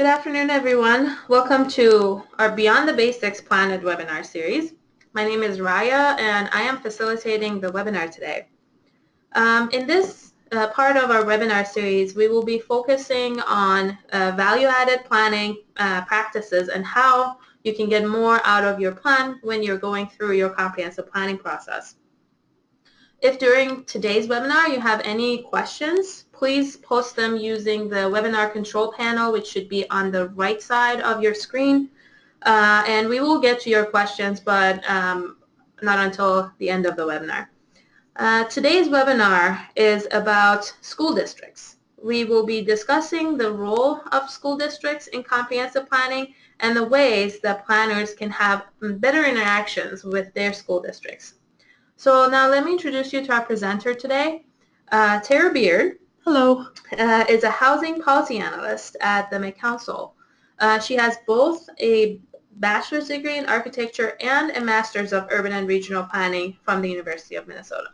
Good afternoon, everyone. Welcome to our Beyond the Basics PlanIt webinar series. My name is Raya, and I am facilitating the webinar today. In this part of our webinar series, we will be focusing on value-added planning practices and how you can get more out of your plan when you're going through your comprehensive planning process. If during today's webinar you have any questions, please post them using the webinar control panel, which should be on the right side of your screen. And we will get to your questions, but not until the end of the webinar. Today's webinar is about school districts. We will be discussing the role of school districts in comprehensive planning and the ways that planners can have better interactions with their school districts. So now let me introduce you to our presenter today. Tara Beard. Hello. Is a housing policy analyst at the Met Council. She has both a bachelor's degree in architecture and a master's of urban and regional planning from the University of Minnesota.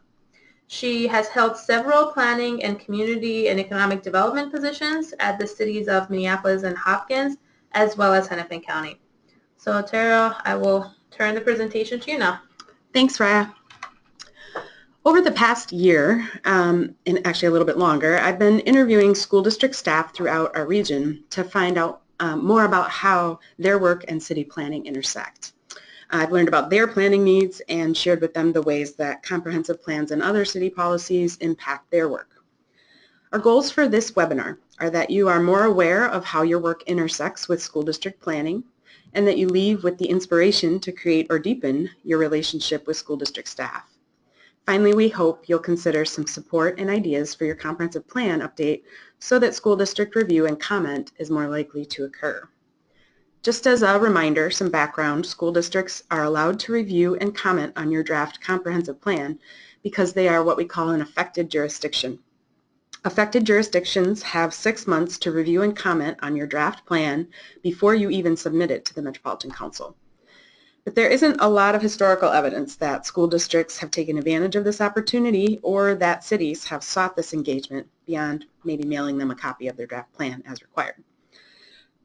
She has held several planning and community and economic development positions at the cities of Minneapolis and Hopkins, as well as Hennepin County. So Tara, I will turn the presentation to you now. Thanks, Raya. Over the past year, and actually a little bit longer, I've been interviewing school district staff throughout our region to find out more about how their work and city planning intersect. I've learned about their planning needs and shared with them the ways that comprehensive plans and other city policies impact their work. Our goals for this webinar are that you are more aware of how your work intersects with school district planning, and that you leave with the inspiration to create or deepen your relationship with school district staff. Finally, we hope you'll consider some support and ideas for your comprehensive plan update so that school district review and comment is more likely to occur. Just as a reminder, some background, school districts are allowed to review and comment on your draft comprehensive plan because they are what we call an affected jurisdiction. Affected jurisdictions have 6 months to review and comment on your draft plan before you even submit it to the Metropolitan Council. But there isn't a lot of historical evidence that school districts have taken advantage of this opportunity or that cities have sought this engagement beyond maybe mailing them a copy of their draft plan as required.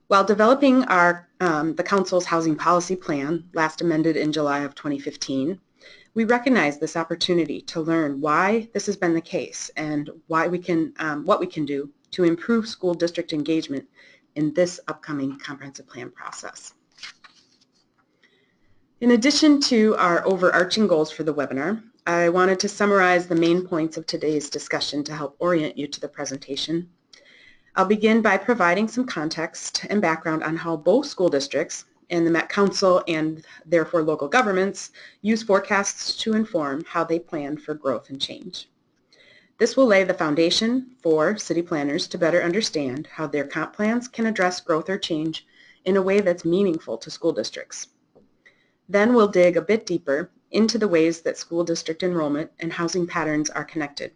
While developing the Council's housing policy plan, last amended in July of 2015, we recognize this opportunity to learn why this has been the case and why we can, what we can do to improve school district engagement in this upcoming comprehensive plan process. In addition to our overarching goals for the webinar, I wanted to summarize the main points of today's discussion to help orient you to the presentation. I'll begin by providing some context and background on how both school districts and the Met Council and therefore local governments use forecasts to inform how they plan for growth and change. This will lay the foundation for city planners to better understand how their comp plans can address growth or change in a way that's meaningful to school districts. Then we'll dig a bit deeper into the ways that school district enrollment and housing patterns are connected,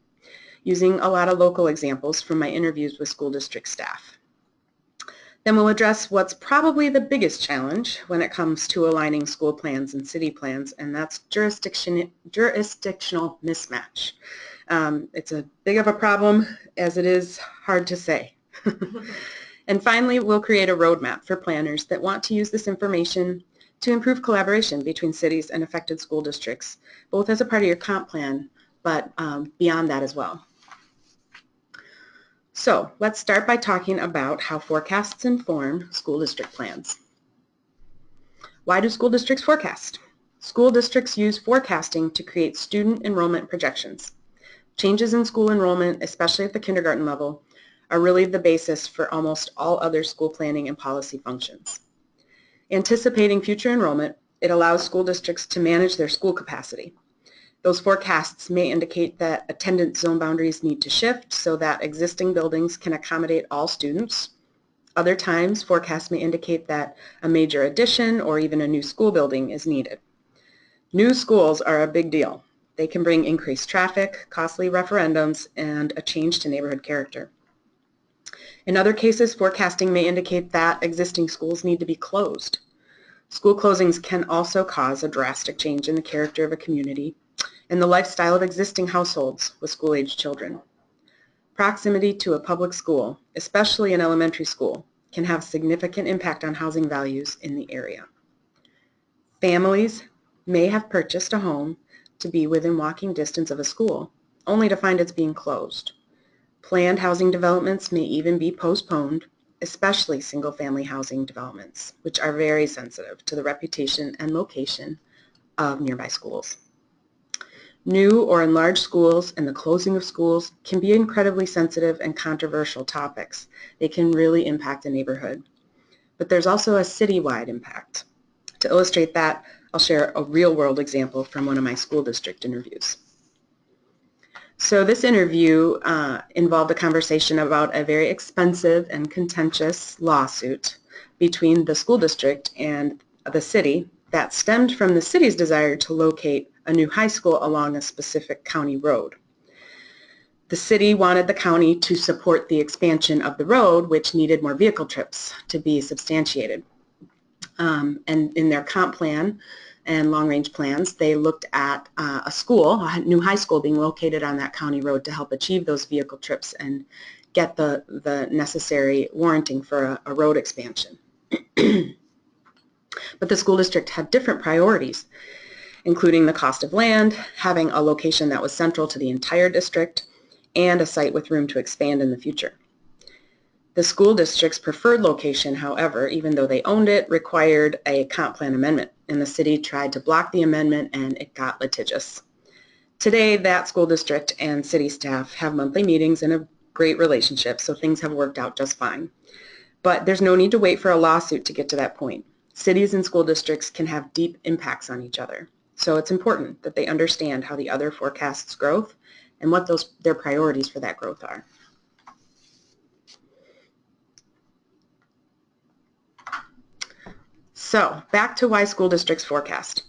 using a lot of local examples from my interviews with school district staff. Then we'll address what's probably the biggest challenge when it comes to aligning school plans and city plans, and that's jurisdictional mismatch. It's a big of a problem as it is hard to say. And finally, we'll create a roadmap for planners that want to use this information to improve collaboration between cities and affected school districts, both as a part of your comp plan, but beyond that as well. So let's start by talking about how forecasts inform school district plans. Why do school districts forecast? School districts use forecasting to create student enrollment projections. Changes in school enrollment, especially at the kindergarten level, are really the basis for almost all other school planning and policy functions. Anticipating future enrollment, it allows school districts to manage their school capacity. Those forecasts may indicate that attendance zone boundaries need to shift so that existing buildings can accommodate all students. Other times, forecasts may indicate that a major addition or even a new school building is needed. New schools are a big deal. They can bring increased traffic, costly referendums, and a change to neighborhood character. In other cases, forecasting may indicate that existing schools need to be closed. School closings can also cause a drastic change in the character of a community and the lifestyle of existing households with school-aged children. Proximity to a public school, especially an elementary school, can have significant impact on housing values in the area. Families may have purchased a home to be within walking distance of a school, only to find it's being closed. Planned housing developments may even be postponed, especially single-family housing developments, which are very sensitive to the reputation and location of nearby schools. New or enlarged schools and the closing of schools can be incredibly sensitive and controversial topics. They can really impact a neighborhood. But there's also a citywide impact. To illustrate that, I'll share a real-world example from one of my school district interviews. So this interview involved a conversation about a very expensive and contentious lawsuit between the school district and the city that stemmed from the city's desire to locate a new high school along a specific county road. The city wanted the county to support the expansion of the road, which needed more vehicle trips to be substantiated. And in their comp plan and long-range plans, they looked at a new high school being located on that county road to help achieve those vehicle trips and get the necessary warranting for a road expansion. But the school district had different priorities, including the cost of land, having a location that was central to the entire district, and a site with room to expand in the future. The school district's preferred location, however, even though they owned it, required a comp plan amendment, and the city tried to block the amendment, and it got litigious. Today, that school district and city staff have monthly meetings and a great relationship, so things have worked out just fine. But there's no need to wait for a lawsuit to get to that point. Cities and school districts can have deep impacts on each other. So it's important that they understand how the other forecasts growth and what their priorities for that growth are. So back to why school districts forecast.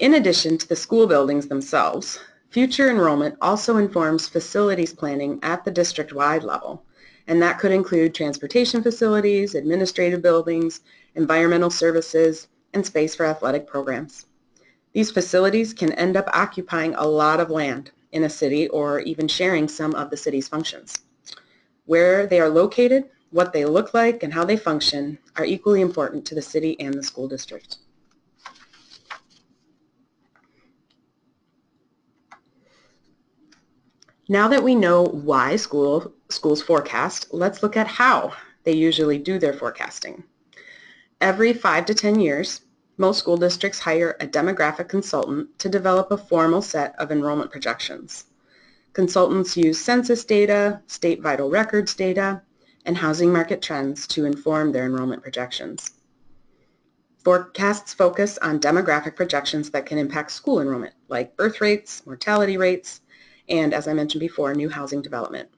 In addition to the school buildings themselves, future enrollment also informs facilities planning at the district-wide level, and that could include transportation facilities, administrative buildings, environmental services, and space for athletic programs. These facilities can end up occupying a lot of land in a city or even sharing some of the city's functions. Where they are located, what they look like, and how they function are equally important to the city and the school district. Now that we know why schools forecast, let's look at how they usually do their forecasting. Every 5 to 10 years, most school districts hire a demographic consultant to develop a formal set of enrollment projections. Consultants use census data, state vital records data, and housing market trends to inform their enrollment projections. Forecasts focus on demographic projections that can impact school enrollment, like birth rates, mortality rates, and, as I mentioned before, new housing development.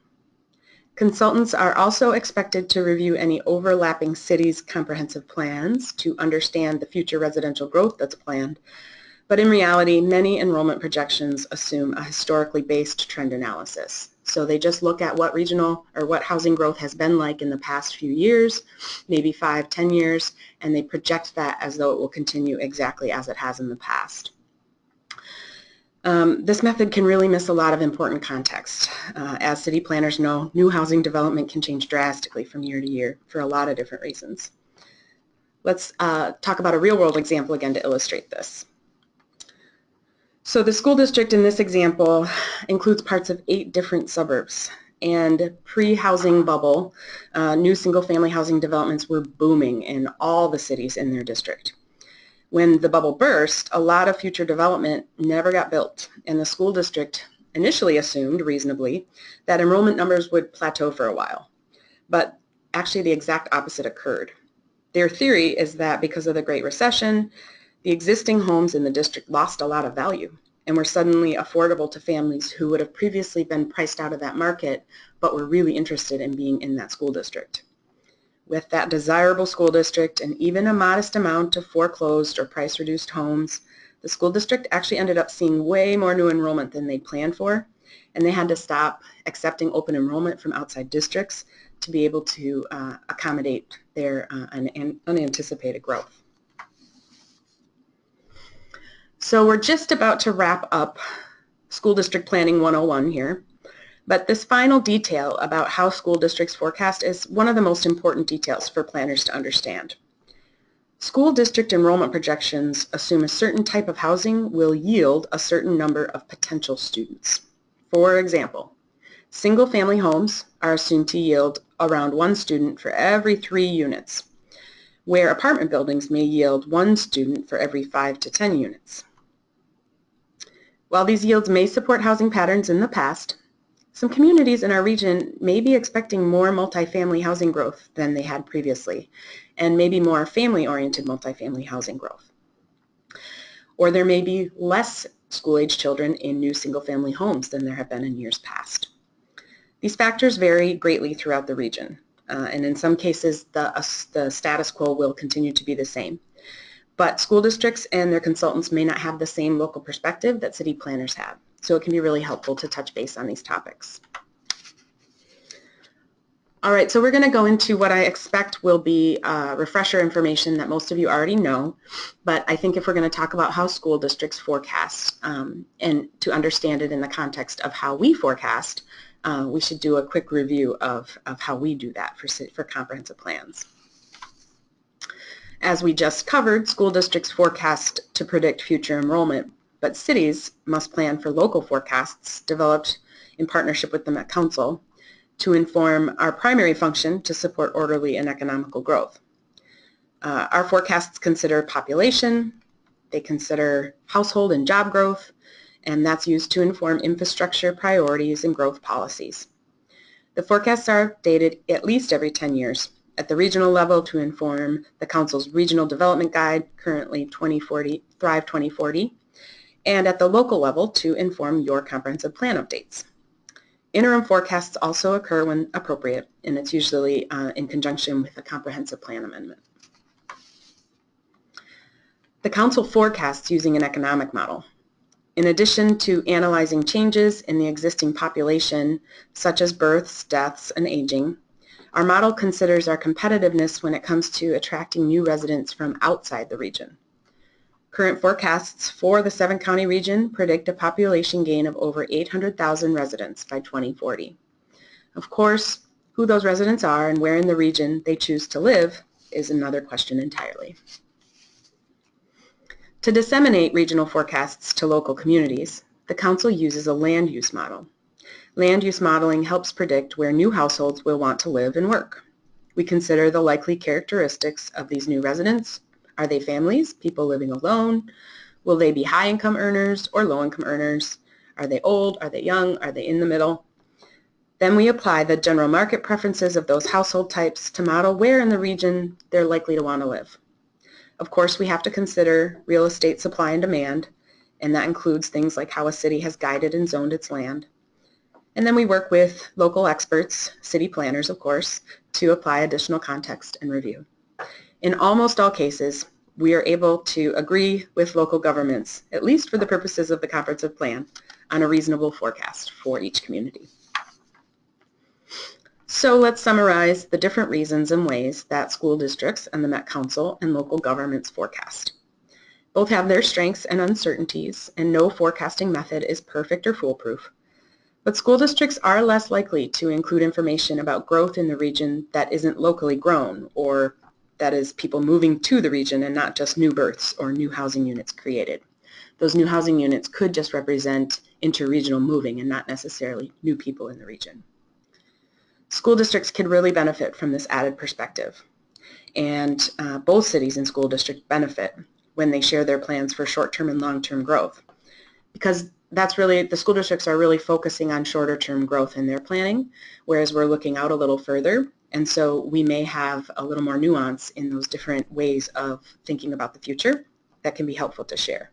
Consultants are also expected to review any overlapping cities' comprehensive plans to understand the future residential growth that's planned, but in reality, many enrollment projections assume a historically based trend analysis. So they just look at what regional or what housing growth has been like in the past few years, maybe 5, 10 years, and they project that as though it will continue exactly as it has in the past. This method can really miss a lot of important context. As city planners know, new housing development can change drastically from year to year for a lot of different reasons. Let's talk about a real-world example again to illustrate this. So the school district in this example includes parts of 8 different suburbs, and pre-housing bubble, new single-family housing developments were booming in all the cities in their district. When the bubble burst, a lot of future development never got built, and the school district initially assumed, reasonably, that enrollment numbers would plateau for a while. But actually the exact opposite occurred. Their theory is that because of the Great Recession, the existing homes in the district lost a lot of value and were suddenly affordable to families who would have previously been priced out of that market but were really interested in being in that school district. With that desirable school district and even a modest amount of foreclosed or price-reduced homes, the school district actually ended up seeing way more new enrollment than they planned for, and they had to stop accepting open enrollment from outside districts to be able to accommodate their unanticipated growth. So we're just about to wrap up School District Planning 101 here. But this final detail about how school districts forecast is one of the most important details for planners to understand. School district enrollment projections assume a certain type of housing will yield a certain number of potential students. For example, single-family homes are assumed to yield around 1 student for every 3 units, where apartment buildings may yield 1 student for every 5 to 10 units. While these yields may support housing patterns in the past, some communities in our region may be expecting more multifamily housing growth than they had previously, and maybe more family-oriented multifamily housing growth. Or there may be less school-age children in new single-family homes than there have been in years past. These factors vary greatly throughout the region, and in some cases the status quo will continue to be the same. But school districts and their consultants may not have the same local perspective that city planners have, so it can be really helpful to touch base on these topics. All right, so we're going to go into what I expect will be refresher information that most of you already know, but I think if we're going to talk about how school districts forecast and to understand it in the context of how we forecast, we should do a quick review of how we do that for comprehensive plans. As we just covered, school districts forecast to predict future enrollment, but cities must plan for local forecasts developed in partnership with the Met Council to inform our primary function to support orderly and economical growth. Our forecasts consider population, they consider household and job growth, and that's used to inform infrastructure priorities and growth policies. The forecasts are updated at least every 10 years at the regional level to inform the Council's Regional Development Guide, currently Thrive 2040, and at the local level to inform your comprehensive plan updates. Interim forecasts also occur when appropriate, and it's usually in conjunction with a comprehensive plan amendment. The Council forecasts using an economic model. In addition to analyzing changes in the existing population, such as births, deaths, and aging, our model considers our competitiveness when it comes to attracting new residents from outside the region. Current forecasts for the 7-county region predict a population gain of over 800,000 residents by 2040. Of course, who those residents are and where in the region they choose to live is another question entirely. To disseminate regional forecasts to local communities, the Council uses a land use model. Land use modeling helps predict where new households will want to live and work. We consider the likely characteristics of these new residents. Are they families, people living alone? Will they be high-income earners or low-income earners? Are they old? Are they young? Are they in the middle? Then we apply the general market preferences of those household types to model where in the region they're likely to want to live. Of course, we have to consider real estate supply and demand, and that includes things like how a city has guided and zoned its land. And then we work with local experts, city planners of course, to apply additional context and review. In almost all cases, we are able to agree with local governments, at least for the purposes of the comprehensive plan, on a reasonable forecast for each community. So let's summarize the different reasons and ways that school districts and the Met Council and local governments forecast. Both have their strengths and uncertainties, and no forecasting method is perfect or foolproof. But school districts are less likely to include information about growth in the region that isn't locally grown, or that is people moving to the region and not just new births or new housing units created. Those new housing units could just represent interregional moving and not necessarily new people in the region. School districts could really benefit from this added perspective, and both cities and school districts benefit when they share their plans for short-term and long-term growth, because that's really, the school districts are really focusing on shorter term growth in their planning, whereas we're looking out a little further, and so we may have a little more nuance in those different ways of thinking about the future that can be helpful to share.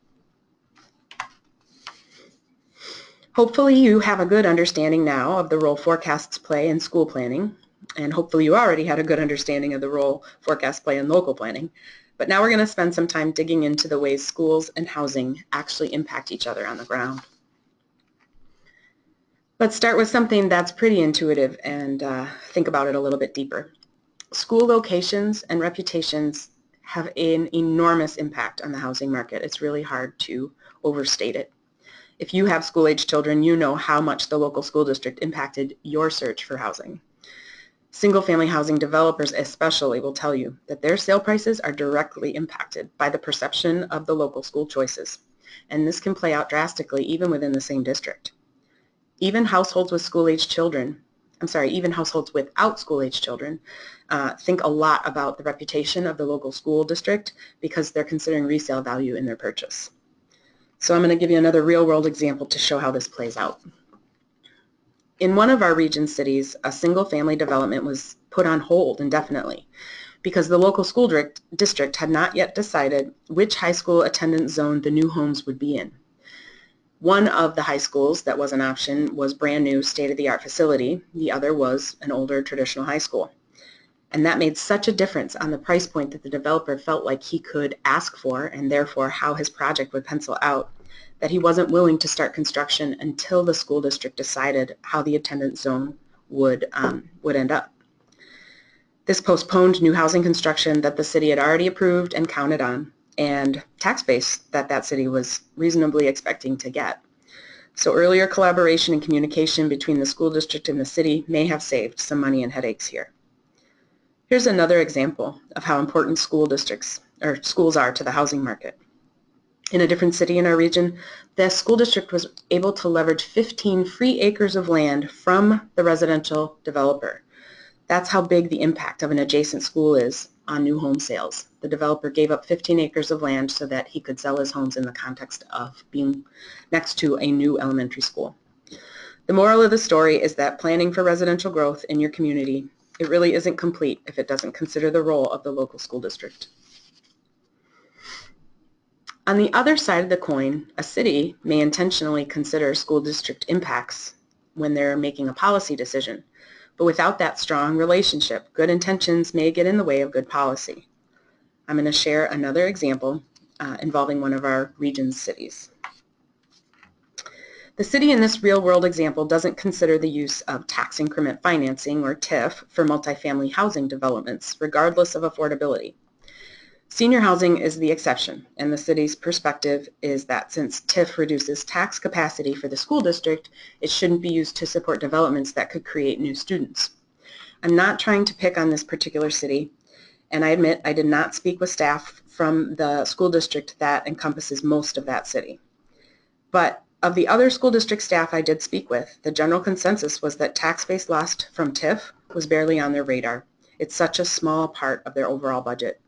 Hopefully you have a good understanding now of the role forecasts play in school planning, and hopefully you already had a good understanding of the role forecasts play in local planning. But now we're going to spend some time digging into the ways schools and housing actually impact each other on the ground. Let's start with something that's pretty intuitive and think about it a little bit deeper. School locations and reputations have an enormous impact on the housing market. It's really hard to overstate it. If you have school-age children, you know how much the local school district impacted your search for housing. Single-family housing developers especially will tell you that their sale prices are directly impacted by the perception of the local school choices, and this can play out drastically even within the same district. Even households with school-age children, even households without school-age children think a lot about the reputation of the local school district because they're considering resale value in their purchase. So I'm going to give you another real-world example to show how this plays out. In one of our region cities, a single-family development was put on hold indefinitely because the local school district had not yet decided which high school attendance zone the new homes would be in. One of the high schools that was an option was brand new state-of-the-art facility. The other was an older traditional high school. And that made such a difference on the price point that the developer felt like he could ask for, and therefore how his project would pencil out, that he wasn't willing to start construction until the school district decided how the attendance zone would end up. This postponed new housing construction that the city had already approved and counted on, and tax base that that city was reasonably expecting to get. So earlier collaboration and communication between the school district and the city may have saved some money and headaches here. Here's another example of how important school districts or schools are to the housing market. In a different city in our region, the school district was able to leverage 15 free acres of land from the residential developer. That's how big the impact of an adjacent school is on new home sales. The developer gave up 15 acres of land so that he could sell his homes in the context of being next to a new elementary school. The moral of the story is that planning for residential growth in your community, it really isn't complete if it doesn't consider the role of the local school district. On the other side of the coin, a city may intentionally consider school district impacts when they're making a policy decision. But without that strong relationship, good intentions may get in the way of good policy. I'm going to share another example involving one of our region's cities. The city in this real-world example doesn't consider the use of tax increment financing, or TIF, for multifamily housing developments, regardless of affordability. Senior housing is the exception, and the city's perspective is that since TIF reduces tax capacity for the school district, it shouldn't be used to support developments that could create new students. I'm not trying to pick on this particular city, and I admit I did not speak with staff from the school district that encompasses most of that city. But of the other school district staff I did speak with, the general consensus was that tax base lost from TIF was barely on their radar. It's such a small part of their overall budget.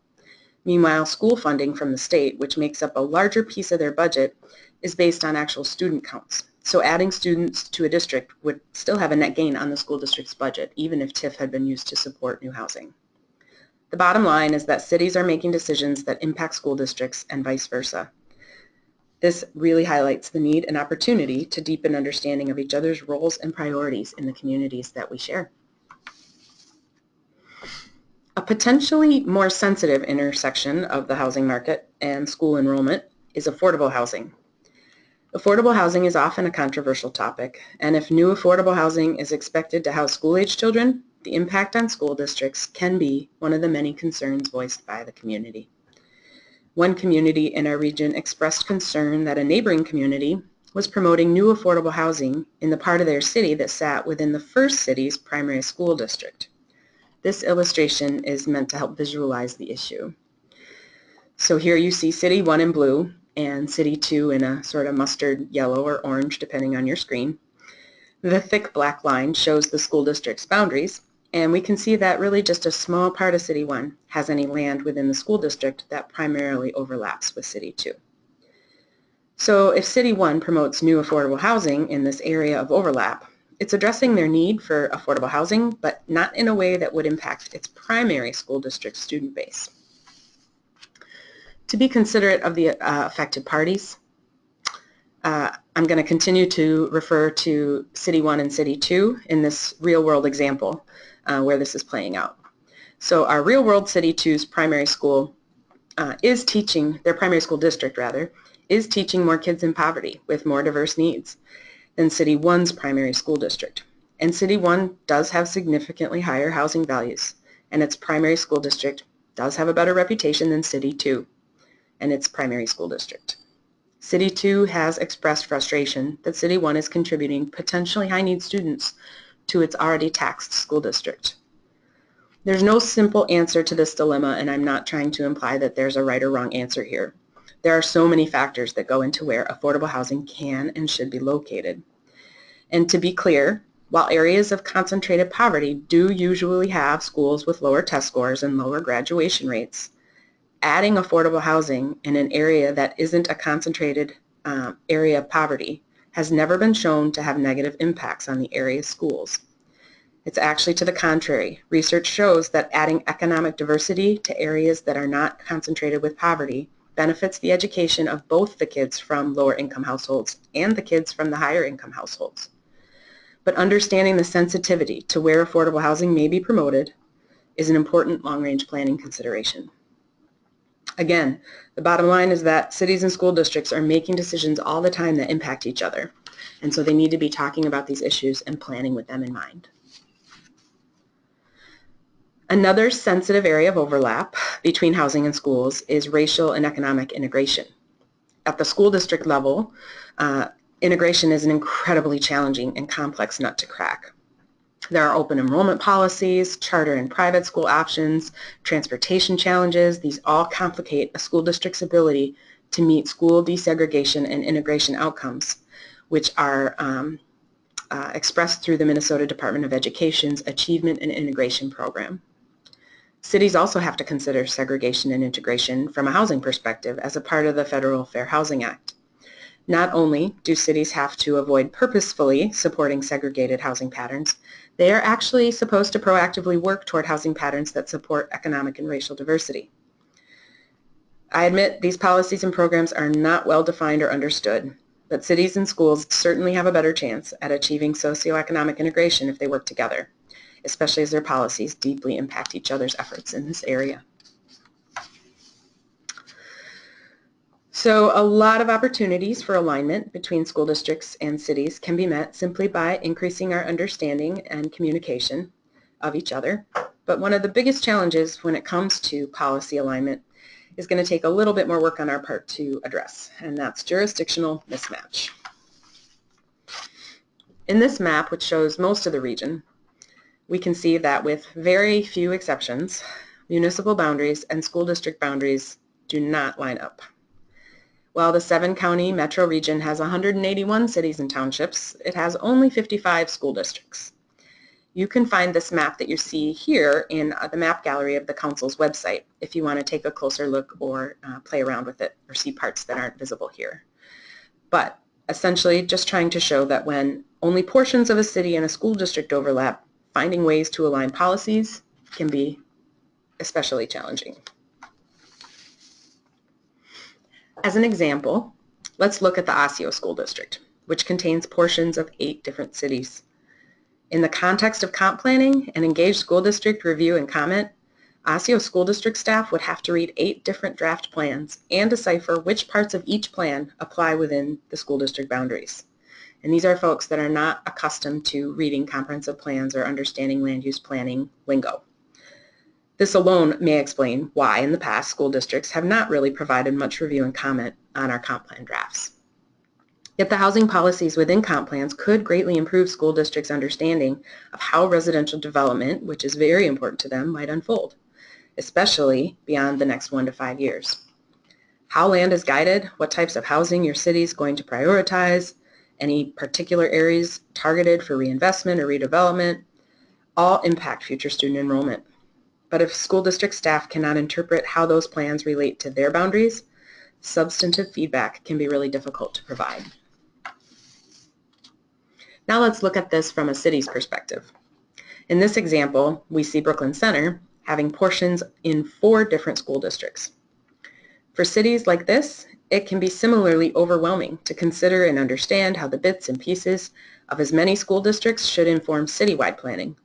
Meanwhile, school funding from the state, which makes up a larger piece of their budget, is based on actual student counts. So adding students to a district would still have a net gain on the school district's budget, even if TIF had been used to support new housing. The bottom line is that cities are making decisions that impact school districts and vice versa. This really highlights the need and opportunity to deepen understanding of each other's roles and priorities in the communities that we share. A potentially more sensitive intersection of the housing market and school enrollment is affordable housing. Affordable housing is often a controversial topic, and if new affordable housing is expected to house school-age children, the impact on school districts can be one of the many concerns voiced by the community. One community in our region expressed concern that a neighboring community was promoting new affordable housing in the part of their city that sat within the first city's primary school district. This illustration is meant to help visualize the issue. So here you see City 1 in blue and City 2 in a sort of mustard yellow or orange, depending on your screen. The thick black line shows the school district's boundaries, and we can see that really just a small part of City 1 has any land within the school district that primarily overlaps with City 2. So if City 1 promotes new affordable housing in this area of overlap, it's addressing their need for affordable housing, but not in a way that would impact its primary school district student base. To be considerate of the affected parties, I'm going to continue to refer to City 1 and City 2 in this real-world example where this is playing out. So our real-world City 2's primary school is teaching, their primary school district rather, is teaching more kids in poverty with more diverse needs than City 1's primary school district. And City 1 does have significantly higher housing values, and its primary school district does have a better reputation than City 2 and its primary school district. City 2 has expressed frustration that City 1 is contributing potentially high-need students to its already taxed school district. There's no simple answer to this dilemma, and I'm not trying to imply that there's a right or wrong answer here. There are so many factors that go into where affordable housing can and should be located. And to be clear, while areas of concentrated poverty do usually have schools with lower test scores and lower graduation rates, adding affordable housing in an area that isn't a concentrated area of poverty has never been shown to have negative impacts on the area's schools. It's actually to the contrary. Research shows that adding economic diversity to areas that are not concentrated with poverty benefits the education of both the kids from lower income households and the kids from the higher income households. But understanding the sensitivity to where affordable housing may be promoted is an important long-range planning consideration. Again, the bottom line is that cities and school districts are making decisions all the time that impact each other, and so they need to be talking about these issues and planning with them in mind. Another sensitive area of overlap between housing and schools is racial and economic integration. At the school district level, integration is an incredibly challenging and complex nut to crack. There are open enrollment policies, charter and private school options, transportation challenges. These all complicate a school district's ability to meet school desegregation and integration outcomes, which are expressed through the Minnesota Department of Education's Achievement and Integration Program. Cities also have to consider segregation and integration from a housing perspective as a part of the Federal Fair Housing Act. Not only do cities have to avoid purposefully supporting segregated housing patterns, they are actually supposed to proactively work toward housing patterns that support economic and racial diversity. I admit these policies and programs are not well defined or understood, but cities and schools certainly have a better chance at achieving socioeconomic integration if they work together, especially as their policies deeply impact each other's efforts in this area. So a lot of opportunities for alignment between school districts and cities can be met simply by increasing our understanding and communication of each other. But one of the biggest challenges when it comes to policy alignment is going to take a little bit more work on our part to address, and that's jurisdictional mismatch. In this map, which shows most of the region, we can see that with very few exceptions, municipal boundaries and school district boundaries do not line up. While the 7-county metro region has 181 cities and townships, it has only 55 school districts. You can find this map that you see here in the map gallery of the council's website if you want to take a closer look or play around with it or see parts that aren't visible here. But essentially just trying to show that when only portions of a city and a school district overlap, finding ways to align policies can be especially challenging. As an example, let's look at the Osseo School District, which contains portions of 8 different cities. In the context of comp planning and engaged school district review and comment, Osseo School District staff would have to read 8 different draft plans and decipher which parts of each plan apply within the school district boundaries. And these are folks that are not accustomed to reading comprehensive plans or understanding land use planning lingo. This alone may explain why in the past school districts have not really provided much review and comment on our comp plan drafts. Yet the housing policies within comp plans could greatly improve school districts' understanding of how residential development, which is very important to them, might unfold, especially beyond the next 1 to 5 years. How land is guided, what types of housing your city is going to prioritize, any particular areas targeted for reinvestment or redevelopment, all impact future student enrollment. But if school district staff cannot interpret how those plans relate to their boundaries, substantive feedback can be really difficult to provide. Now let's look at this from a city's perspective. In this example, we see Brooklyn Center having portions in 4 different school districts. For cities like this, it can be similarly overwhelming to consider and understand how the bits and pieces of as many school districts should inform citywide planning.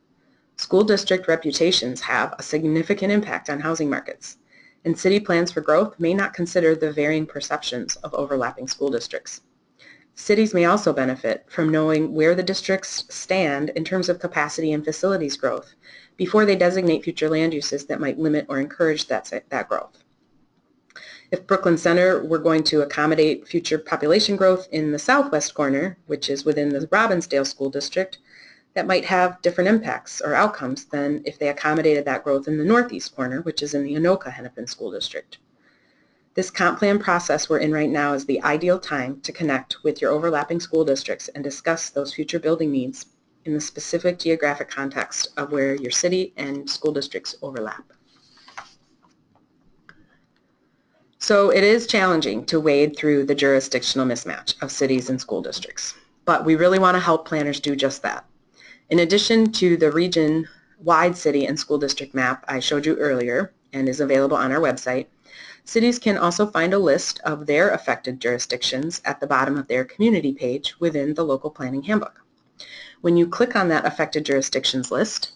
School district reputations have a significant impact on housing markets, and city plans for growth may not consider the varying perceptions of overlapping school districts. Cities may also benefit from knowing where the districts stand in terms of capacity and facilities growth before they designate future land uses that might limit or encourage that growth. If Brooklyn Center were going to accommodate future population growth in the southwest corner, which is within the Robbinsdale School District, that might have different impacts or outcomes than if they accommodated that growth in the northeast corner, which is in the Anoka-Hennepin School District. This comp plan process we're in right now is the ideal time to connect with your overlapping school districts and discuss those future building needs in the specific geographic context of where your city and school districts overlap. So it is challenging to wade through the jurisdictional mismatch of cities and school districts, but we really want to help planners do just that. In addition to the region-wide city and school district map I showed you earlier and is available on our website, cities can also find a list of their affected jurisdictions at the bottom of their community page within the local planning handbook. When you click on that affected jurisdictions list,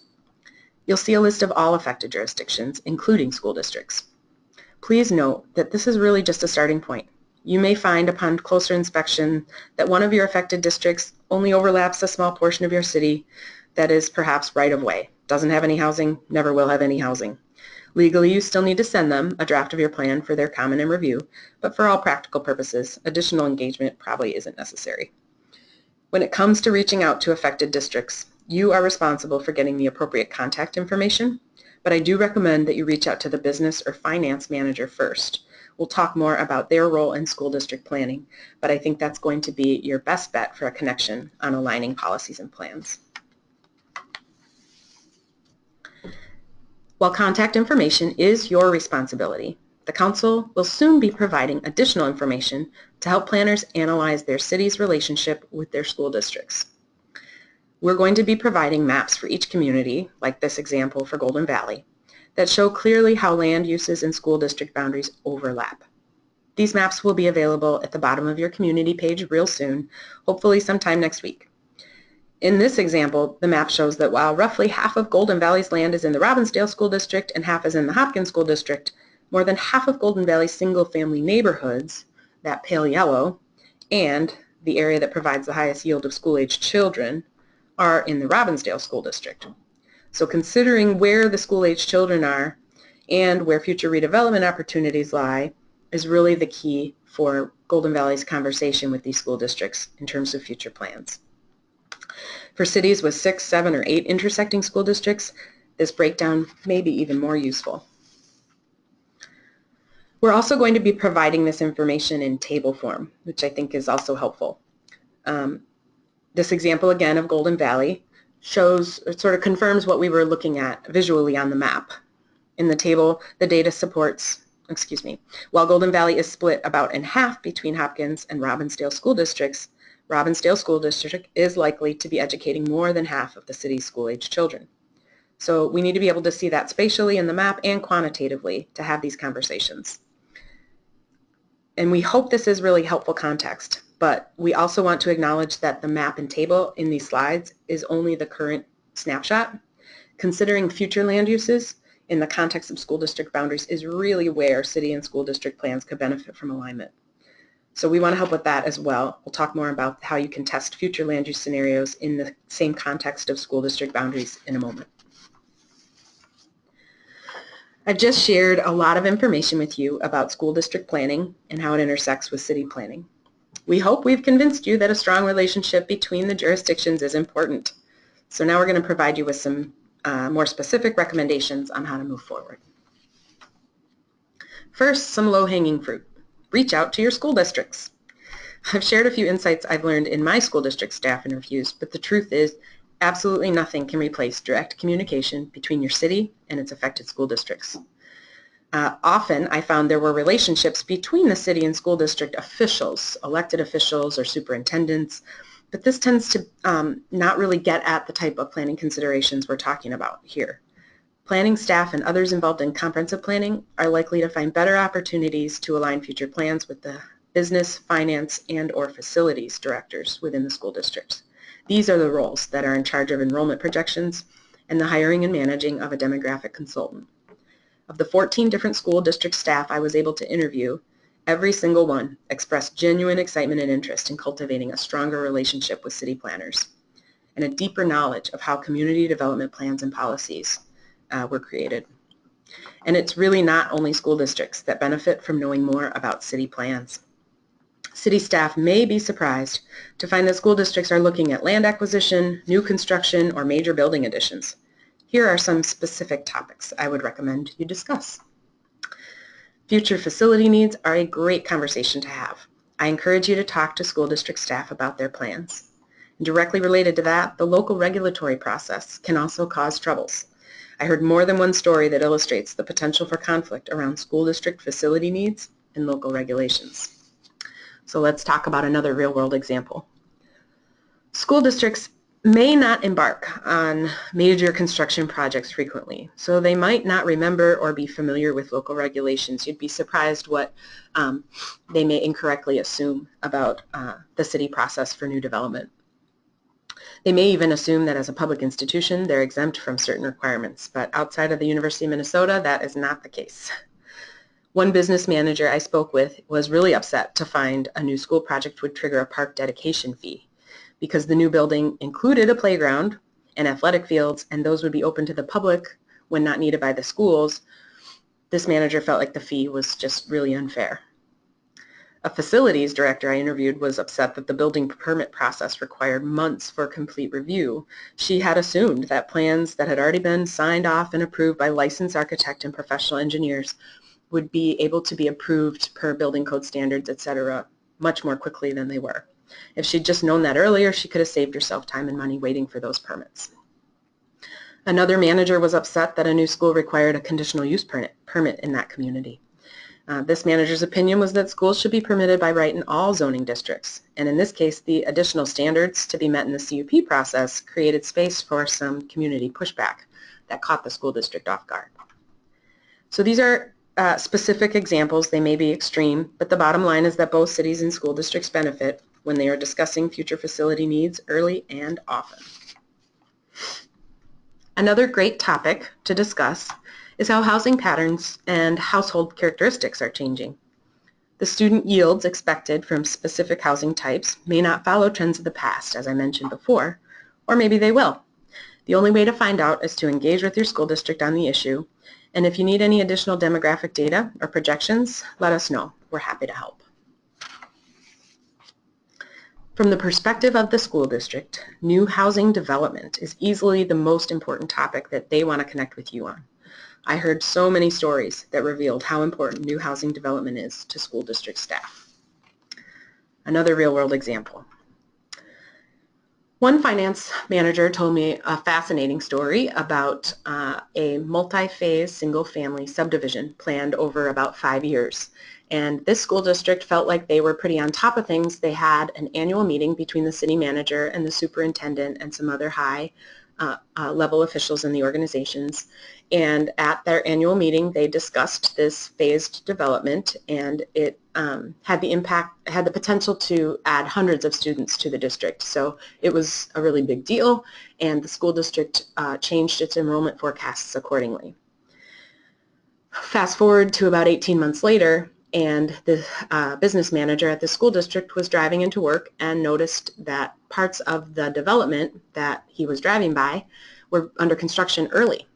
you'll see a list of all affected jurisdictions, including school districts. Please note that this is really just a starting point. You may find upon closer inspection that one of your affected districts only overlaps a small portion of your city that is perhaps right of way, doesn't have any housing, never will have any housing. Legally, you still need to send them a draft of your plan for their comment and review, but for all practical purposes, additional engagement probably isn't necessary. When it comes to reaching out to affected districts, you are responsible for getting the appropriate contact information, but I do recommend that you reach out to the business or finance manager first. We'll talk more about their role in school district planning, but I think that's going to be your best bet for a connection on aligning policies and plans. While contact information is your responsibility, the Council will soon be providing additional information to help planners analyze their city's relationship with their school districts. We're going to be providing maps for each community, like this example for Golden Valley, that show clearly how land uses and school district boundaries overlap. These maps will be available at the bottom of your community page real soon, hopefully sometime next week. In this example, the map shows that while roughly half of Golden Valley's land is in the Robbinsdale School District and half is in the Hopkins School District, more than half of Golden Valley's single-family neighborhoods, that pale yellow, and the area that provides the highest yield of school-aged children, are in the Robbinsdale School District. So considering where the school-aged children are and where future redevelopment opportunities lie is really the key for Golden Valley's conversation with these school districts in terms of future plans. For cities with 6, 7, or 8 intersecting school districts, this breakdown may be even more useful. We're also going to be providing this information in table form, which I think is also helpful. This example again of Golden Valley shows, or sort of confirms what we were looking at visually on the map. In the table, the data supports, while Golden Valley is split about in half between Hopkins and Robbinsdale school districts, Robbinsdale School District is likely to be educating more than half of the city's school-aged children. So we need to be able to see that spatially in the map and quantitatively to have these conversations. And we hope this is really helpful context, but we also want to acknowledge that the map and table in these slides is only the current snapshot. Considering future land uses in the context of school district boundaries is really where city and school district plans could benefit from alignment. So we want to help with that as well. We'll talk more about how you can test future land use scenarios in the same context of school district boundaries in a moment. I've just shared a lot of information with you about school district planning and how it intersects with city planning. We hope we've convinced you that a strong relationship between the jurisdictions is important. So now we're going to provide you with some more specific recommendations on how to move forward. First, some low-hanging fruit. Reach out to your school districts. I've shared a few insights I've learned in my school district staff interviews, but the truth is absolutely nothing can replace direct communication between your city and its affected school districts. Often I found there were relationships between the city and school district officials, elected officials or superintendents, but this tends to not really get at the type of planning considerations we're talking about here. Planning staff and others involved in comprehensive planning are likely to find better opportunities to align future plans with the business, finance, and/or facilities directors within the school districts. These are the roles that are in charge of enrollment projections and the hiring and managing of a demographic consultant. Of the 14 different school district staff I was able to interview, every single one expressed genuine excitement and interest in cultivating a stronger relationship with city planners and a deeper knowledge of how community development plans and policies were created. And it's really not only school districts that benefit from knowing more about city plans. City staff may be surprised to find that school districts are looking at land acquisition, new construction, or major building additions. Here are some specific topics I would recommend you discuss. Future facility needs are a great conversation to have. I encourage you to talk to school district staff about their plans. And directly related to that, the local regulatory process can also cause troubles. I heard more than one story that illustrates the potential for conflict around school district facility needs and local regulations. So let's talk about another real-world example. School districts may not embark on major construction projects frequently, so they might not remember or be familiar with local regulations. You'd be surprised what they may incorrectly assume about the city process for new development. They may even assume that as a public institution, they're exempt from certain requirements, but outside of the University of Minnesota, that is not the case. One business manager I spoke with was really upset to find a new school project would trigger a park dedication fee because the new building included a playground and athletic fields, and those would be open to the public when not needed by the schools. This manager felt like the fee was just really unfair. A facilities director I interviewed was upset that the building permit process required months for complete review. She had assumed that plans that had already been signed off and approved by licensed architect and professional engineers would be able to be approved per building code standards, etc., much more quickly than they were. If she'd just known that earlier, she could have saved herself time and money waiting for those permits. Another manager was upset that a new school required a conditional use permit in that community. This manager's opinion was that schools should be permitted by right in all zoning districts, and in this case, the additional standards to be met in the CUP process created space for some community pushback that caught the school district off guard. So these are specific examples. They may be extreme, but the bottom line is that both cities and school districts benefit when they are discussing future facility needs early and often. Another great topic to discuss is how housing patterns and household characteristics are changing. The student yields expected from specific housing types may not follow trends of the past, as I mentioned before, or maybe they will. The only way to find out is to engage with your school district on the issue, and if you need any additional demographic data or projections, let us know. We're happy to help. From the perspective of the school district, new housing development is easily the most important topic that they want to connect with you on. I heard so many stories that revealed how important new housing development is to school district staff. Another real-world example. One finance manager told me a fascinating story about a multi-phase single-family subdivision planned over about 5 years. And this school district felt like they were pretty on top of things. They had an annual meeting between the city manager and the superintendent and some other high level officials in the organizations. And at their annual meeting, they discussed this phased development, and it had the potential to add hundreds of students to the district. So it was a really big deal, and the school district changed its enrollment forecasts accordingly. Fast forward to about 18 months later, and the business manager at the school district was driving into work and noticed that parts of the development that he was driving by were under construction early.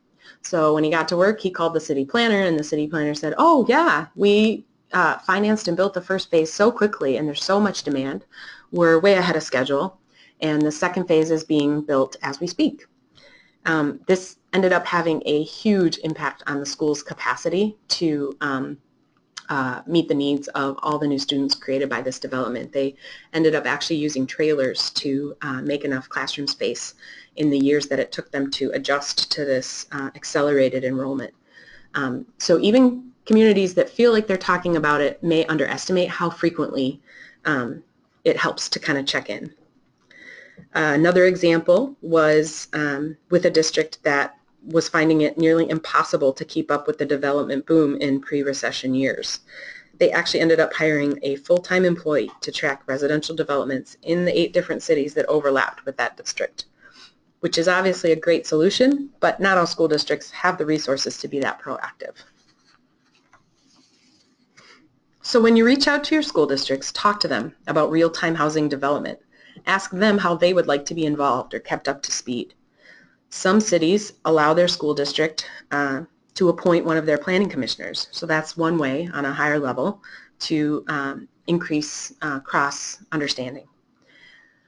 So when he got to work, he called the city planner, and the city planner said, "Oh yeah, we financed and built the first phase so quickly, and there's so much demand. We're way ahead of schedule, and the second phase is being built as we speak." This ended up having a huge impact on the school's capacity to meet the needs of all the new students created by this development. They ended up actually using trailers to make enough classroom space in the years that it took them to adjust to this accelerated enrollment. So even communities that feel like they're talking about it may underestimate how frequently it helps to kind of check in. Another example was with a district that was finding it nearly impossible to keep up with the development boom in pre-recession years. They actually ended up hiring a full-time employee to track residential developments in the 8 different cities that overlapped with that district, which is obviously a great solution, but not all school districts have the resources to be that proactive. So when you reach out to your school districts, talk to them about real-time housing development. Ask them how they would like to be involved or kept up to speed. Some cities allow their school district to appoint one of their planning commissioners. So that's one way on a higher level to increase cross-understanding.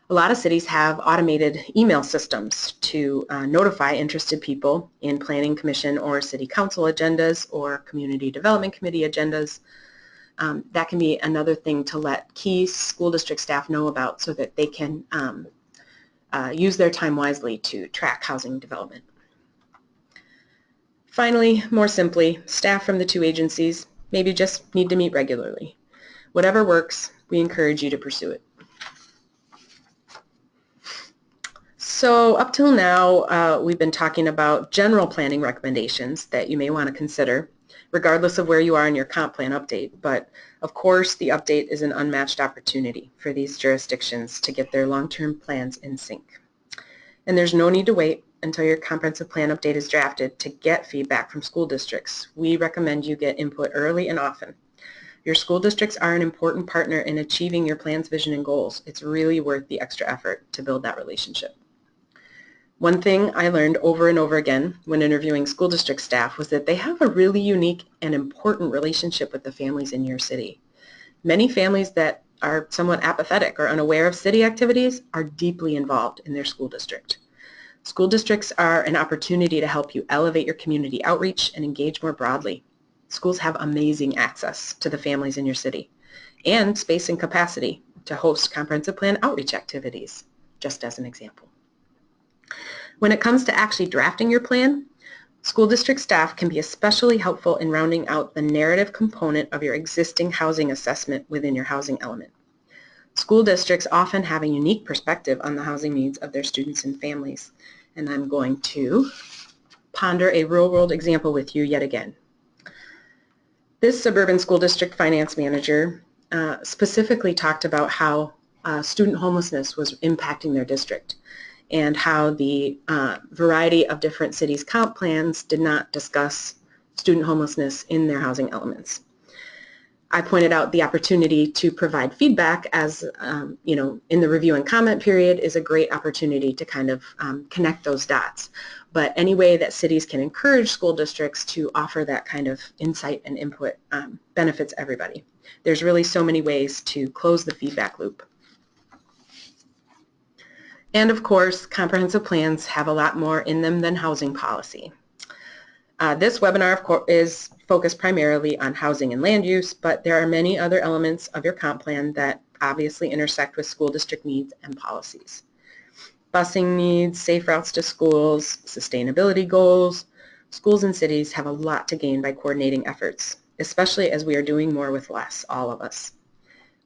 A lot of cities have automated email systems to notify interested people in planning commission or city council agendas or community development committee agendas. That can be another thing to let key school district staff know about so that they can use their time wisely to track housing development. Finally, more simply, staff from the two agencies maybe just need to meet regularly. Whatever works, we encourage you to pursue it. So up till now, we've been talking about general planning recommendations that you may want to consider, regardless of where you are in your comp plan update. But of course, the update is an unmatched opportunity for these jurisdictions to get their long-term plans in sync. And there's no need to wait until your comprehensive plan update is drafted to get feedback from school districts. We recommend you get input early and often. Your school districts are an important partner in achieving your plan's vision and goals. It's really worth the extra effort to build that relationship. One thing I learned over and over again when interviewing school district staff was that they have a really unique and important relationship with the families in your city. Many families that are somewhat apathetic or unaware of city activities are deeply involved in their school district. School districts are an opportunity to help you elevate your community outreach and engage more broadly. Schools have amazing access to the families in your city and space and capacity to host comprehensive plan outreach activities, just as an example. When it comes to actually drafting your plan, school district staff can be especially helpful in rounding out the narrative component of your existing housing assessment within your housing element. School districts often have a unique perspective on the housing needs of their students and families, and I'm going to ponder a real-world example with you yet again. This suburban school district finance manager specifically talked about how student homelessness was impacting their district, and how the variety of different cities' comp plans did not discuss student homelessness in their housing elements. I pointed out the opportunity to provide feedback as, in the review and comment period is a great opportunity to kind of connect those dots. But any way that cities can encourage school districts to offer that kind of insight and input benefits everybody. There's really so many ways to close the feedback loop. And of course, comprehensive plans have a lot more in them than housing policy. This webinar, of course, is focused primarily on housing and land use, but there are many other elements of your comp plan that obviously intersect with school district needs and policies. Busing needs, safe routes to schools, sustainability goals. Schools and cities have a lot to gain by coordinating efforts, especially as we are doing more with less, all of us.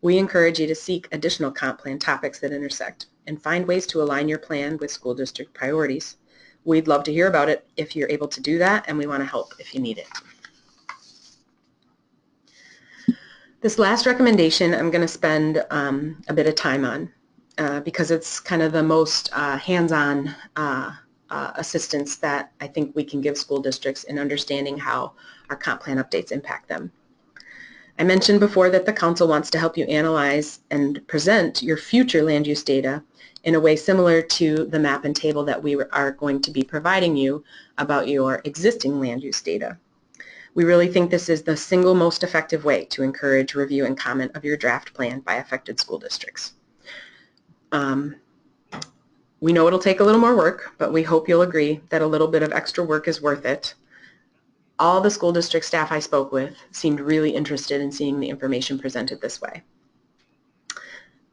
We encourage you to seek additional comp plan topics that intersect and find ways to align your plan with school district priorities. We'd love to hear about it if you're able to do that, and we want to help if you need it. This last recommendation I'm going to spend a bit of time on because it's kind of the most hands-on assistance that I think we can give school districts in understanding how our comp plan updates impact them. I mentioned before that the council wants to help you analyze and present your future land use data in a way similar to the map and table that we are going to be providing you about your existing land use data. We really think this is the single most effective way to encourage review and comment of your draft plan by affected school districts. We know it'll take a little more work, but we hope you'll agree that a little bit of extra work is worth it. All the school district staff I spoke with seemed really interested in seeing the information presented this way.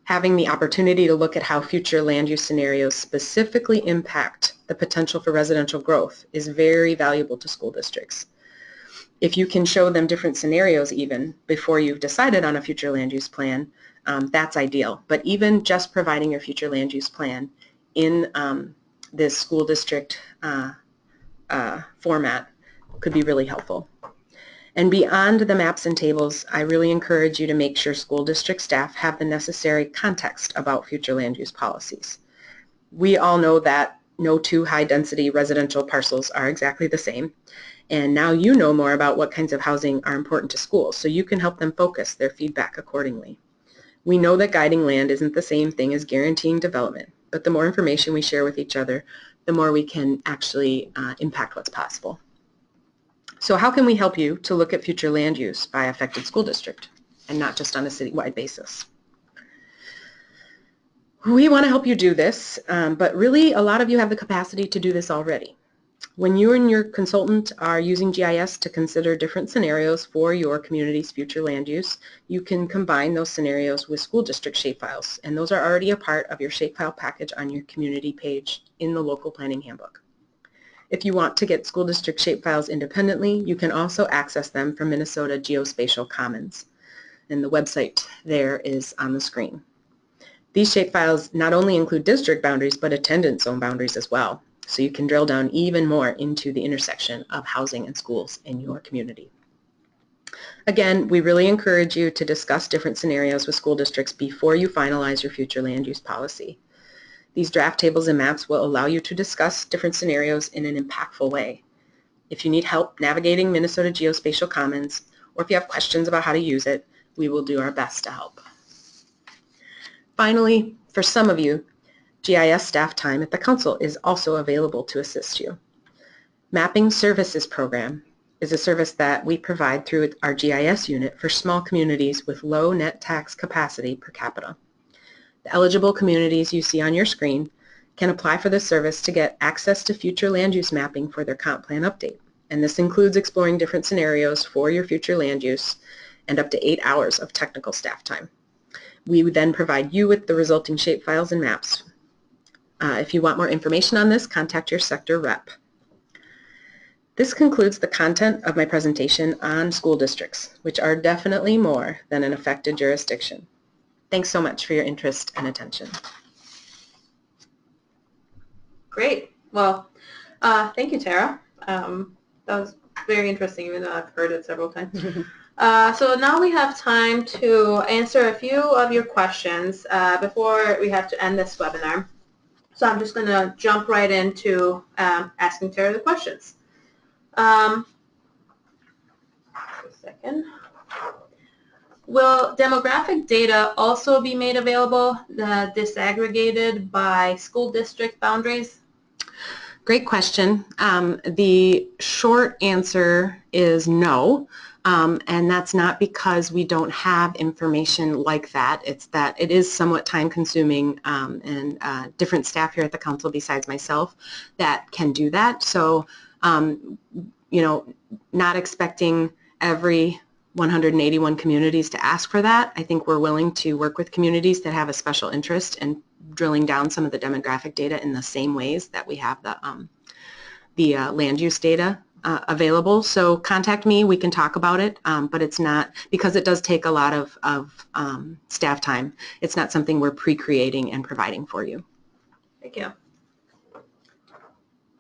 Having the opportunity to look at how future land use scenarios specifically impact the potential for residential growth is very valuable to school districts. If you can show them different scenarios even before you've decided on a future land use plan, that's ideal. But even just providing your future land use plan in this school district format could be really helpful. And beyond the maps and tables, I really encourage you to make sure school district staff have the necessary context about future land use policies. We all know that no two high-density residential parcels are exactly the same, and now you know more about what kinds of housing are important to schools, so you can help them focus their feedback accordingly. We know that guiding land isn't the same thing as guaranteeing development, but the more information we share with each other, the more we can actually impact what's possible. So how can we help you to look at future land use by affected school district and not just on a citywide basis? We want to help you do this, but really a lot of you have the capacity to do this already. When you and your consultant are using GIS to consider different scenarios for your community's future land use, you can combine those scenarios with school district shapefiles, and those are already a part of your shapefile package on your community page in the local planning handbook. If you want to get school district shapefiles independently, you can also access them from Minnesota Geospatial Commons, and the website there is on the screen. These shapefiles not only include district boundaries, but attendance zone boundaries as well, so you can drill down even more into the intersection of housing and schools in your community. Again, we really encourage you to discuss different scenarios with school districts before you finalize your future land use policy. These draft tables and maps will allow you to discuss different scenarios in an impactful way. If you need help navigating Minnesota Geospatial Commons, or if you have questions about how to use it, we will do our best to help. Finally, for some of you, GIS staff time at the Council is also available to assist you. Mapping Services Program is a service that we provide through our GIS unit for small communities with low net tax capacity per capita. The eligible communities you see on your screen can apply for this service to get access to future land use mapping for their comp plan update. And this includes exploring different scenarios for your future land use and up to 8 hours of technical staff time. We would then provide you with the resulting shapefiles and maps. If you want more information on this, contact your sector rep. This concludes the content of my presentation on school districts, which are definitely more than an affected jurisdiction. Thanks so much for your interest and attention. Great. Well, thank you, Tara. That was very interesting, even though I've heard it several times. So now we have time to answer a few of your questions before we have to end this webinar. So I'm just going to jump right into asking Tara the questions. A second. Will demographic data also be made available, disaggregated by school district boundaries? Great question. The short answer is no. And that's not because we don't have information like that. It's that it is somewhat time consuming and different staff here at the Council besides myself that can do that. So, you know, not expecting every 181 communities to ask for that. I think we're willing to work with communities that have a special interest in drilling down some of the demographic data in the same ways that we have the land use data available. So contact me, we can talk about it, but it's not, because it does take a lot of staff time, it's not something we're pre-creating and providing for you. Thank you.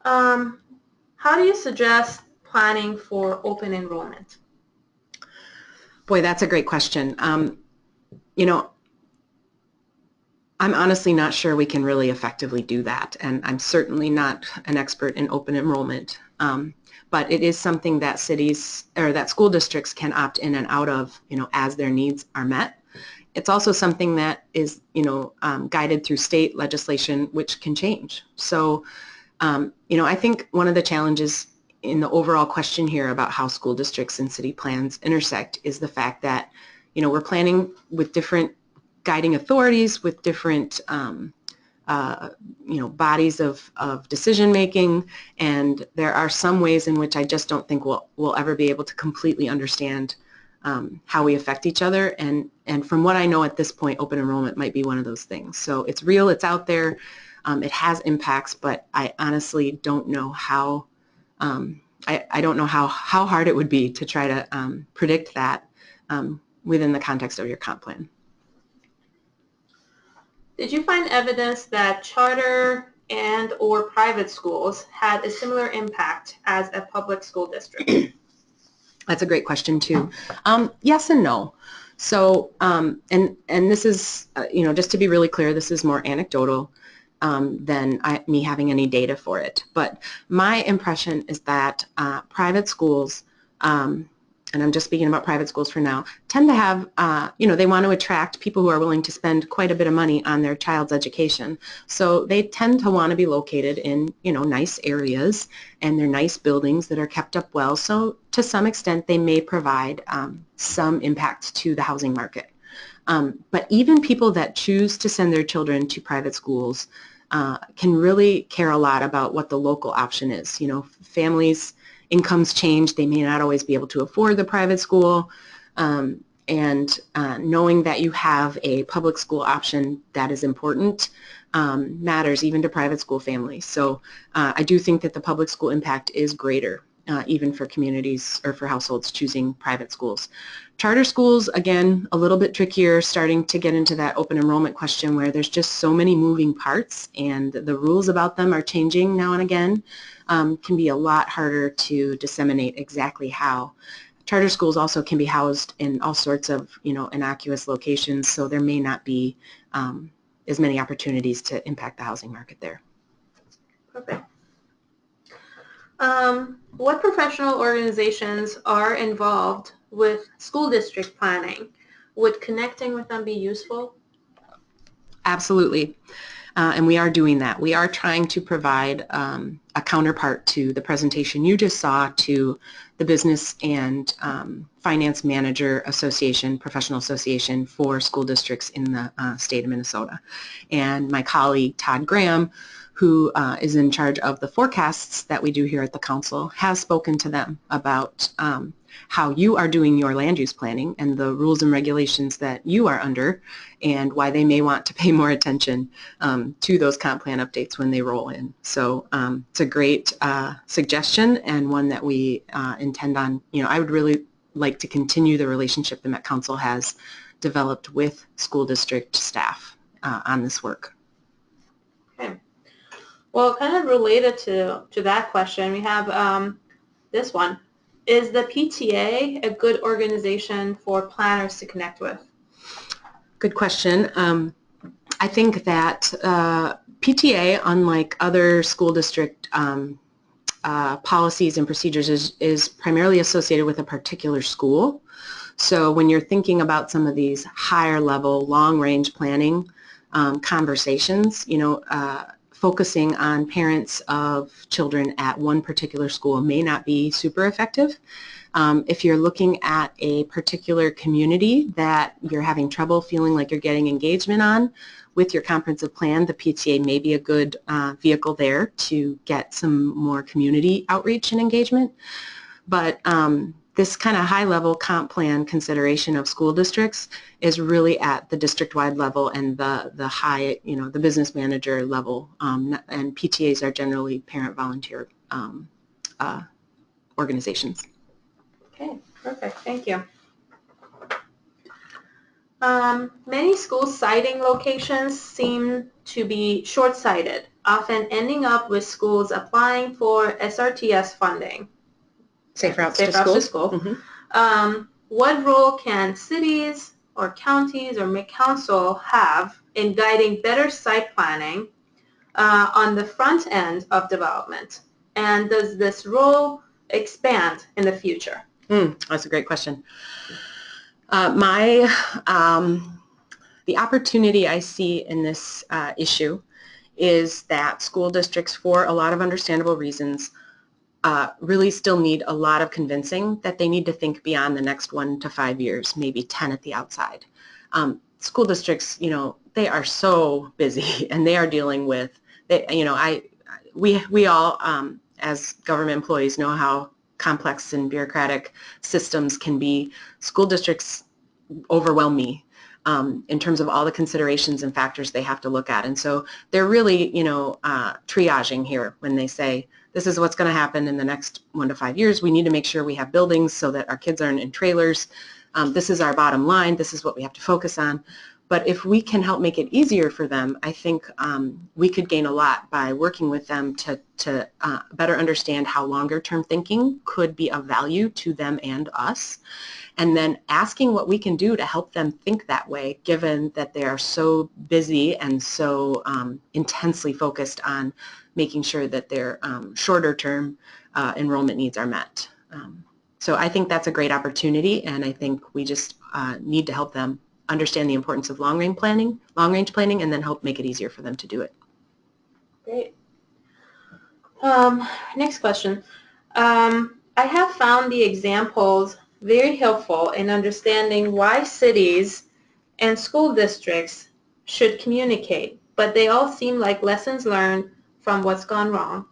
How do you suggest planning for open enrollment? Boy, that's a great question. You know, I'm honestly not sure we can really effectively do that, and I'm certainly not an expert in open enrollment. But it is something that cities or that school districts can opt in and out of, you know, as their needs are met. It's also something that is, you know, guided through state legislation, which can change. So, you know, I think one of the challenges in the overall question here about how school districts and city plans intersect is the fact that, you know, we're planning with different guiding authorities, with different you know, bodies of decision making, and there are some ways in which I just don't think we'll ever be able to completely understand how we affect each other, and from what I know at this point, open enrollment might be one of those things. So it's real, it's out there, it has impacts, but I honestly don't know how I don't know how hard it would be to try to predict that within the context of your comp plan. Did you find evidence that charter and or private schools had a similar impact as a public school district? That's a great question too. Yes and no. So, and this is, you know, just to be really clear, this is more anecdotal than me having any data for it. But my impression is that private schools and I'm just speaking about private schools for now, tend to have, they want to attract people who are willing to spend quite a bit of money on their child's education. So they tend to want to be located in, nice areas, and they're nice buildings that are kept up well. So to some extent, they may provide some impact to the housing market. But even people that choose to send their children to private schools can really care a lot about what the local option is. Families' incomes change. They may not always be able to afford the private school. And knowing that you have a public school option that is important matters even to private school families. So I do think that the public school impact is greater, even for communities or for households choosing private schools. Charter schools, again, a little bit trickier, starting to get into that open enrollment question where there's just so many moving parts and the rules about them are changing now and again. Can be a lot harder to disseminate exactly how. Charter schools also can be housed in all sorts of, innocuous locations, so there may not be as many opportunities to impact the housing market there. Perfect. What professional organizations are involved with school district planning? Would connecting with them be useful? Absolutely. And we are doing that. We are trying to provide a counterpart to the presentation you just saw to the Business and Finance Manager Association, Professional Association for School Districts in the state of Minnesota. And my colleague, Todd Graham, who is in charge of the forecasts that we do here at the council, has spoken to them about how you are doing your land use planning and the rules and regulations that you are under, and why they may want to pay more attention to those comp plan updates when they roll in. So it's a great suggestion, and one that we intend on. I would really like to continue the relationship the Met Council has developed with school district staff on this work. Okay. Well, kind of related to that question, we have this one. Is the PTA a good organization for planners to connect with? Good question. I think that PTA, unlike other school district policies and procedures, is primarily associated with a particular school. So when you're thinking about some of these higher level, long range planning conversations, focusing on parents of children at one particular school may not be super effective. If you're looking at a particular community that you're having trouble feeling like you're getting engagement on with your comprehensive plan, the PTA may be a good vehicle there to get some more community outreach and engagement. But this kind of high-level comp plan consideration of school districts is really at the district-wide level and the high, the business manager level, and PTAs are generally parent volunteer organizations. Okay, perfect. Thank you. Many school siting locations seem to be short-sighted, often ending up with schools applying for SRTS funding. Safe routes to school. Mm-hmm. What role can cities or counties or council have in guiding better site planning on the front end of development? And does this role expand in the future? That's a great question. The opportunity I see in this issue is that school districts, for a lot of understandable reasons, really still need a lot of convincing that they need to think beyond the next 1 to 5 years, maybe 10 at the outside. School districts, they are so busy, and they are dealing with, we all as government employees know how complex and bureaucratic systems can be. School districts overwhelm me in terms of all the considerations and factors they have to look at. And so they're really, triaging here when they say, this is what's going to happen in the next 1 to 5 years. We need to make sure we have buildings so that our kids aren't in trailers. This is our bottom line. This is what we have to focus on. But if we can help make it easier for them, I think we could gain a lot by working with them to better understand how longer-term thinking could be of value to them and us, and then asking what we can do to help them think that way, given that they are so busy and so intensely focused on making sure that their shorter-term enrollment needs are met. So I think that's a great opportunity, and I think we just need to help them understand the importance of long-range planning, and then help make it easier for them to do it. Great. Next question. I have found the examples very helpful in understanding why cities and school districts should communicate, but they all seem like lessons learned from what's gone wrong.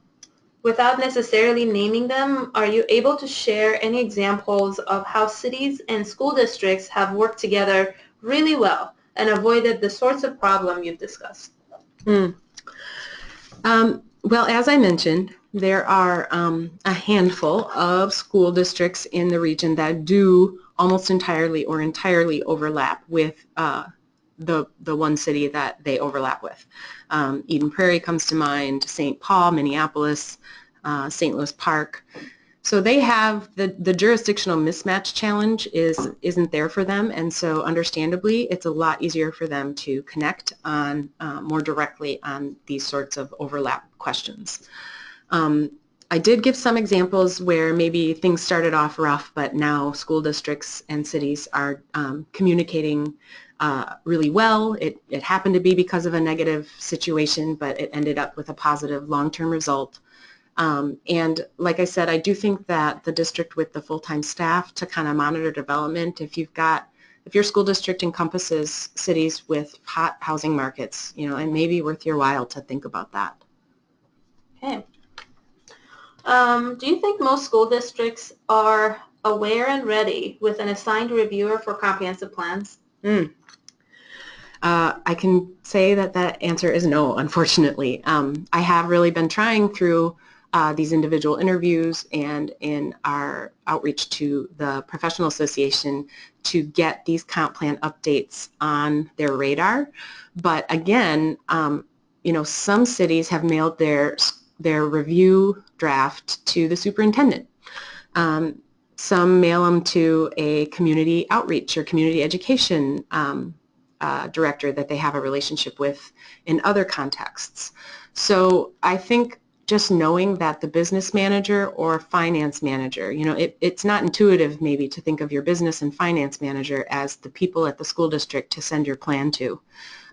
Without necessarily naming them, are you able to share any examples of how cities and school districts have worked together really well and avoided the sorts of problem you've discussed? Well, as I mentioned, there are a handful of school districts in the region that do almost entirely or entirely overlap with the one city that they overlap with. Eden Prairie comes to mind, St. Paul, Minneapolis, St. Louis Park. So they have the jurisdictional mismatch challenge isn't there for them, and so understandably it's a lot easier for them to connect on more directly on these sorts of overlap questions. I did give some examples where maybe things started off rough, but now school districts and cities are communicating really well. It happened to be because of a negative situation, but it ended up with a positive long-term result. And like I said, I do think that the district with the full-time staff to kind of monitor development, if your school district encompasses cities with hot housing markets, it may be worth your while to think about that. Okay. Do you think most school districts are aware and ready with an assigned reviewer for comprehensive plans? I can say that answer is no, unfortunately. I have really been trying through these individual interviews and in our outreach to the professional association to get these comp plan updates on their radar. But again, some cities have mailed their review draft to the superintendent. Some mail them to a community outreach or community education director that they have a relationship with in other contexts. So I think just knowing that the business manager or finance manager, it's not intuitive maybe to think of your business and finance manager as the people at the school district to send your plan to.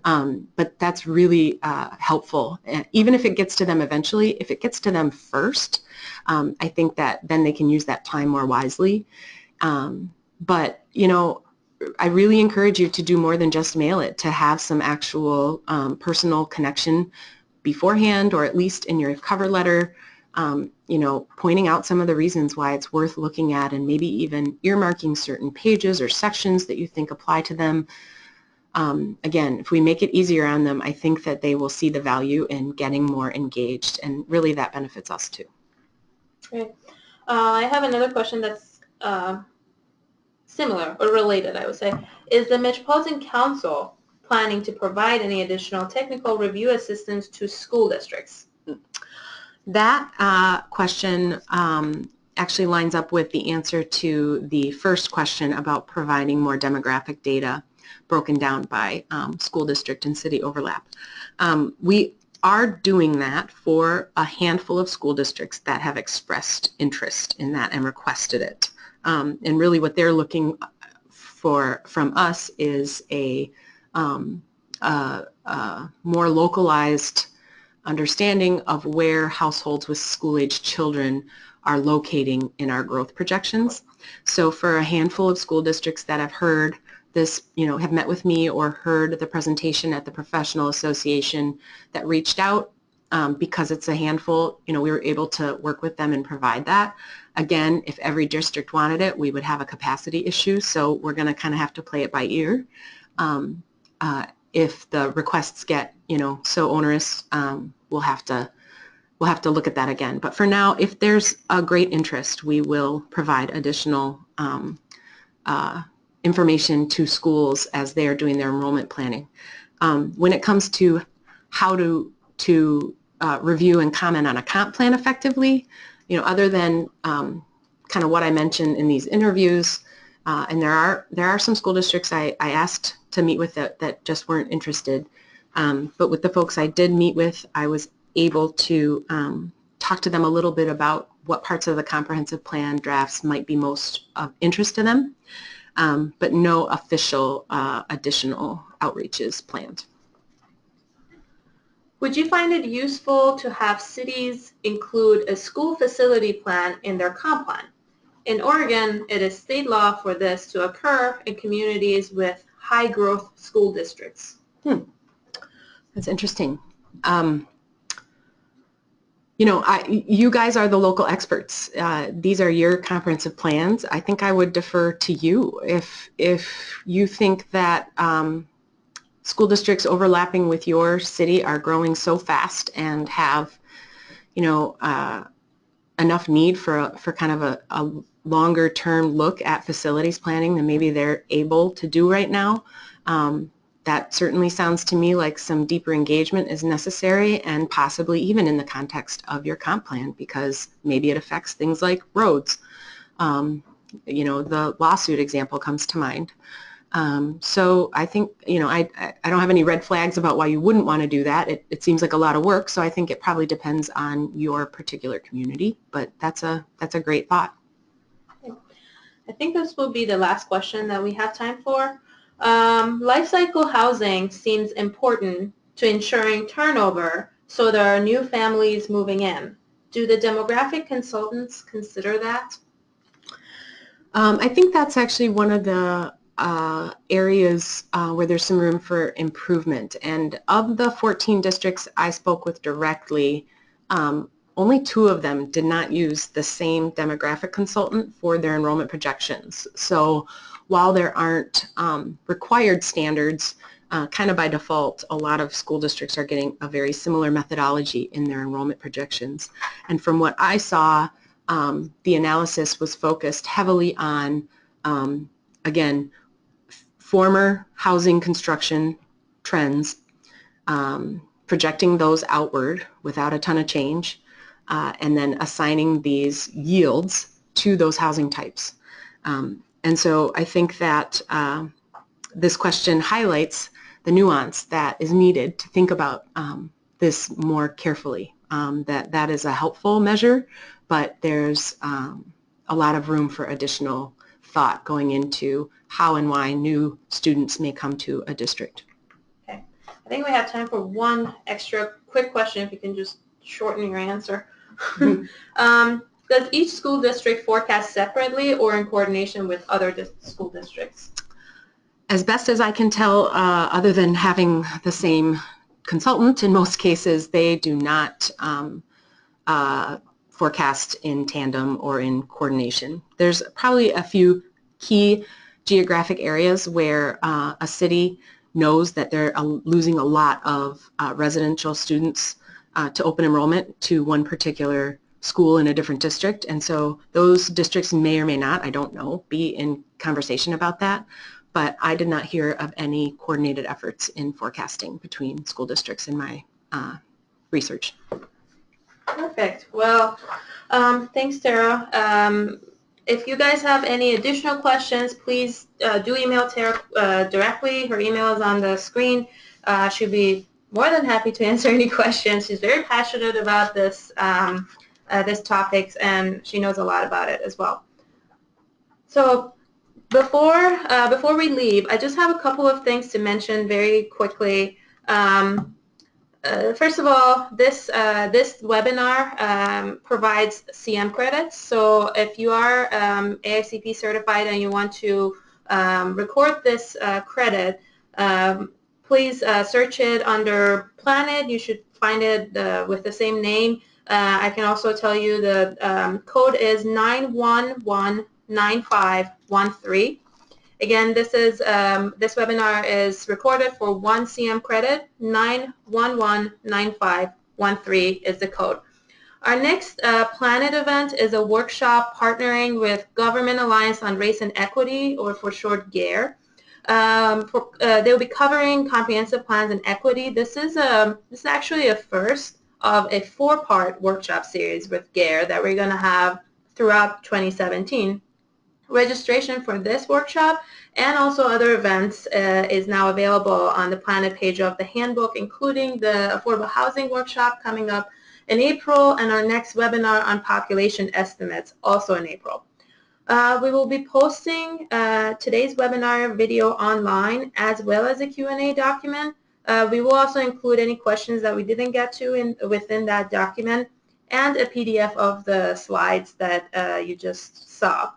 But that's really helpful. And even if it gets to them eventually, if it gets to them first, I think that then they can use that time more wisely. But, I really encourage you to do more than just mail it, to have some actual personal connection beforehand, or at least in your cover letter, pointing out some of the reasons why it's worth looking at, and maybe even earmarking certain pages or sections that you think apply to them. Again, if we make it easier on them, I think that they will see the value in getting more engaged, and really that benefits us too. Great. I have another question that's similar or related, I would say. Is the Metropolitan Council planning to provide any additional technical review assistance to school districts? That question actually lines up with the answer to the first question about providing more demographic data broken down by school district and city overlap. We are doing that for a handful of school districts that have expressed interest in that and requested it. And really what they're looking for from us is a more localized understanding of where households with school-age children are locating in our growth projections. So for a handful of school districts that have heard this, have met with me or heard the presentation at the professional association that reached out, because it's a handful, we were able to work with them and provide that. Again, if every district wanted it, we would have a capacity issue, so we're going to kind of have to play it by ear. If the requests get, so onerous, we'll have to look at that again. But for now, if there's a great interest, we will provide additional information to schools as they are doing their enrollment planning. When it comes to how to review and comment on a comp plan effectively, other than kind of what I mentioned in these interviews, and there are some school districts I asked to meet with that just weren't interested. But with the folks I did meet with, I was able to talk to them a little bit about what parts of the comprehensive plan drafts might be most of interest to them, but no official additional outreaches planned. Would you find it useful to have cities include a school facility plan in their comp plan? In Oregon, it is state law for this to occur in communities with high growth school districts. That's interesting. You know, you guys are the local experts. These are your comprehensive plans. I think I would defer to you if you think that school districts overlapping with your city are growing so fast and have, you know, enough need for kind of a longer term look at facilities planning than maybe they're able to do right now. That certainly sounds to me like some deeper engagement is necessary, and possibly even in the context of your comp plan, because maybe it affects things like roads. You know, the lawsuit example comes to mind. So I think, you know, I don't have any red flags about why you wouldn't want to do that. It seems like a lot of work, so I think it probably depends on your particular community, but that's a great thought. I think this will be the last question that we have time for. Life cycle housing seems important to ensuring turnover, so there are new families moving in. Do the demographic consultants consider that? I think that's actually one of the areas where there's some room for improvement. And of the 14 districts I spoke with directly, only 2 of them did not use the same demographic consultant for their enrollment projections. So while there aren't required standards, kind of by default, a lot of school districts are getting a very similar methodology in their enrollment projections. And from what I saw, the analysis was focused heavily on, again, former housing construction trends, projecting those outward without a ton of change, and then assigning these yields to those housing types. And so I think that this question highlights the nuance that is needed to think about this more carefully. That is a helpful measure, but there's a lot of room for additional thought going into how and why new students may come to a district. Okay. I think we have time for one extra quick question, if you can just shorten your answer. Does each school district forecast separately or in coordination with other school districts? As best as I can tell, other than having the same consultant, in most cases, they do not forecast in tandem or in coordination. There's probably a few key geographic areas where a city knows that they're losing a lot of residential students to open enrollment to one particular school in a different district, and so those districts may or may not, I don't know, be in conversation about that, but I did not hear of any coordinated efforts in forecasting between school districts in my research. Perfect. Well, thanks, Tara. If you guys have any additional questions, please do email Tara directly. Her email is on the screen. She'll be more than happy to answer any questions. She's very passionate about this topics, and she knows a lot about it as well. So before we leave, I just have a couple of things to mention very quickly. First of all, this webinar provides CM credits. So if you are AICP certified and you want to record this credit, please search it under PlanIt. You should find it with the same name. I can also tell you the code is 9119513. Again, this webinar is recorded for 1 CM credit. 9119513 is the code. Our next PlanIt event is a workshop partnering with Government Alliance on Race and Equity, or for short, GARE. They'll be covering comprehensive plans and equity. This is actually a first of a 4-part workshop series with GARE that we're going to have throughout 2017. Registration for this workshop and also other events is now available on the PlanIt page of the handbook, including the affordable housing workshop coming up in April, and our next webinar on population estimates also in April. We will be posting today's webinar video online as well as a Q&A document. We will also include any questions that we didn't get to within that document and a PDF of the slides that you just saw.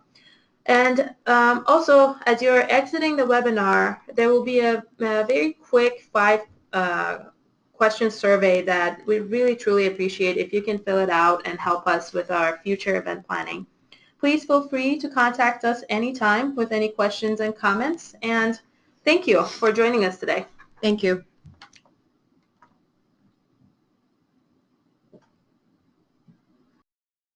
And also, as you're exiting the webinar, there will be a very quick 5-question survey that we really truly appreciate if you can fill it out and help us with our future event planning. Please feel free to contact us anytime with any questions and comments. And thank you for joining us today. Thank you.